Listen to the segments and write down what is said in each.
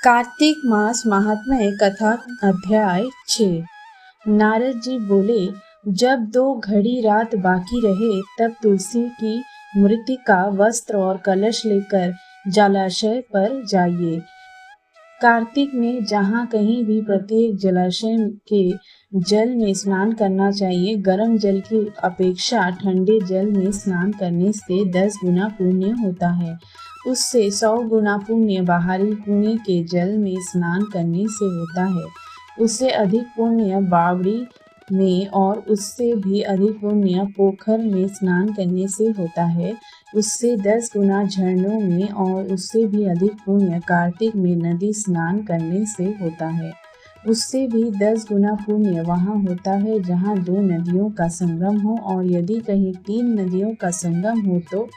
कार्तिक मास महात्म्य कथा अध्याय 6। नारद जी बोले, जब 2 घड़ी रात बाकी रहे तब तुलसी की मृतिका वस्त्र और कलश लेकर जलाशय पर जाइए। कार्तिक में जहाँ कहीं भी प्रत्येक जलाशय के जल में स्नान करना चाहिए। गर्म जल की अपेक्षा ठंडे जल में स्नान करने से 10 गुना पुण्य होता है। उससे 100 गुना पुण्य बाहरी कुएं के जल में स्नान करने से होता है। उससे अधिक पुण्य बावड़ी में और उससे भी अधिक पुण्य पोखर में स्नान करने से होता है। उससे 10 गुना झरनों में और उससे भी अधिक पुण्य कार्तिक में नदी स्नान करने से होता है। उससे भी 10 गुना पुण्य वहाँ होता है जहाँ 2 नदियों का संगम हो, और यदि कहीं 3 नदियों का संगम हो तो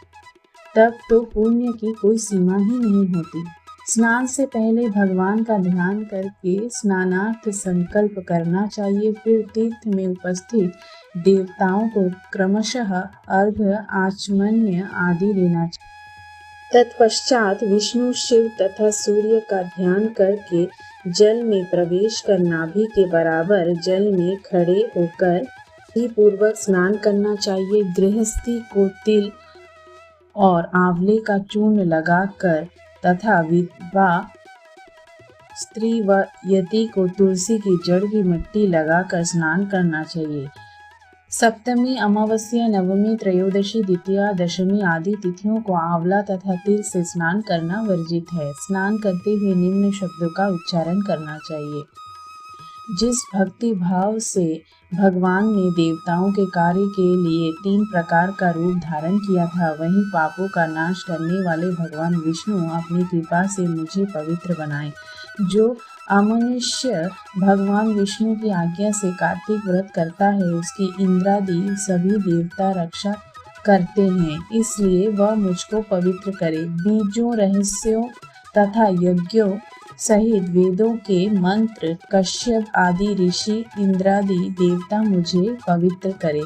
तब तो पुण्य की कोई सीमा ही नहीं होती। स्नान से पहले भगवान का ध्यान करके स्नानार्थ संकल्प करना चाहिए। फिर तीर्थ में उपस्थित देवताओं को क्रमशः अर्घ्य आचमन्य आदि देना चाहिए। तत्पश्चात विष्णु, शिव तथा सूर्य का ध्यान करके जल में प्रवेश कर नाभि के बराबर जल में खड़े होकर विधि पूर्वक स्नान करना चाहिए। गृहस्थी को तिल और आंवले का चूर्ण लगाकर तथा विधवा स्त्री व यति को तुलसी की जड़ की मिट्टी लगाकर स्नान करना चाहिए। सप्तमी, अमावस्या, नवमी, त्रयोदशी, द्वितीया, दशमी आदि तिथियों को आंवला तथा तिल से स्नान करना वर्जित है। स्नान करते हुए निम्न शब्दों का उच्चारण करना चाहिए। जिस भक्ति भाव से भगवान ने देवताओं के कार्य के लिए 3 प्रकार का रूप धारण किया था, वहीं पापों का नाश करने वाले भगवान विष्णु अपनी कृपा से मुझे पवित्र बनाए। जो अमनुष्य भगवान विष्णु की आज्ञा से कार्तिक व्रत करता है, उसकी इंद्रादि सभी देवता रक्षा करते हैं, इसलिए वह मुझको पवित्र करे। बीजों, रहस्यों तथा यज्ञों सहित वेदों के मंत्र, कश्यप आदि ऋषि, इंद्रादि देवता मुझे पवित्र करे।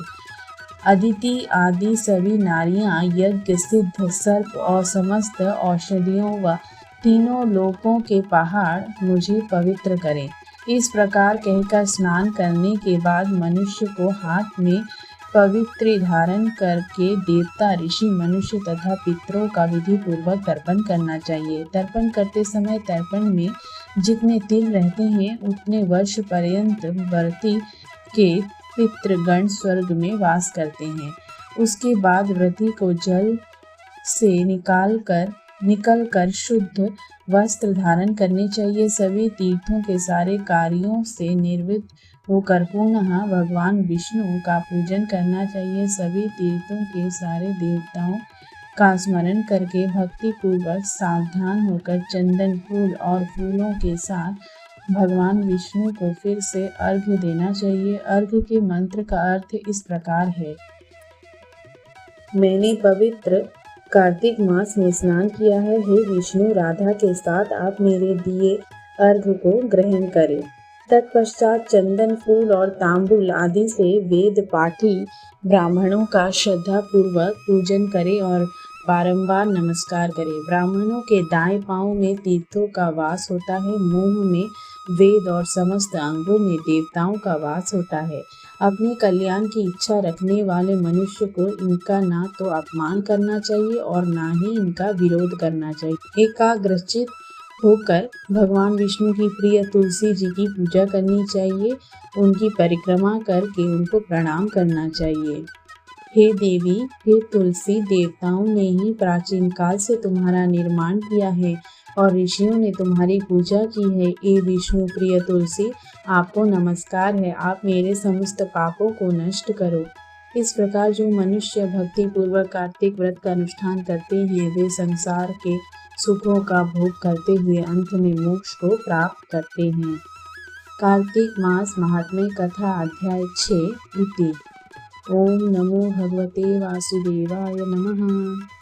अदिति आदि सभी नारियां, यज्ञ सिद्ध सर्प और समस्त औषधियों व तीनों लोकों के पहाड़ मुझे पवित्र करें। इस प्रकार कहकर स्नान करने के बाद मनुष्य को हाथ में पवित्र धारण करके देवता, ऋषि, मनुष्य तथा पितरों का विधि पूर्वक तर्पण करना चाहिए। तर्पण करते समय तर्पण में जितने तिल रहते हैं उतने वर्ष पर्यंत व्रती के पितृगण स्वर्ग में वास करते हैं। उसके बाद व्रती को जल से निकल कर शुद्ध वस्त्र धारण करने चाहिए। सभी तीर्थों के सारे कार्यों से निवृत्त होकर पुनः भगवान विष्णु का पूजन करना चाहिए। सभी तीर्थों के सारे देवताओं का स्मरण करके भक्ति पूर्वक सावधान होकर चंदन, फूल और फूलों के साथ भगवान विष्णु को फिर से अर्घ्य देना चाहिए। अर्घ्य के मंत्र का अर्थ इस प्रकार है। मैंने पवित्र कार्तिक मास में स्नान किया है। हे विष्णु, राधा के साथ आप मेरे दिए अर्घ्य को ग्रहण करें। तत्पश्चात चंदन, फूल और तांबूल आदि से वेद पाठी ब्राह्मणों का श्रद्धा पूर्वक पूजन करें और बारंबार नमस्कार करें। ब्राह्मणों के दाएं पांव में तीर्थों का वास होता है, मुंह में वेद और समस्त अंगों में देवताओं का वास होता है। अपने कल्याण की इच्छा रखने वाले मनुष्य को इनका ना तो अपमान करना चाहिए और ना ही इनका विरोध करना चाहिए। एकाग्रचित होकर भगवान विष्णु की प्रिय तुलसी जी की पूजा करनी चाहिए। उनकी परिक्रमा करके उनको प्रणाम करना चाहिए। हे देवी, हे तुलसी, देवताओं ने ही प्राचीन काल से तुम्हारा निर्माण किया है और ऋषियों ने तुम्हारी पूजा की है। ए विष्णु प्रिय तुलसी, आपको नमस्कार है। आप मेरे समस्त पापों को नष्ट करो। इस प्रकार जो मनुष्य भक्ति पूर्वक कार्तिक व्रत का अनुष्ठान करते हैं, वे संसार के सुखों का भोग करते हुए अंत में मोक्ष को प्राप्त करते हैं। कार्तिक मास महात्म्य कथा अध्याय 6 इति। ओम नमो भगवते वासुदेवाय नमः।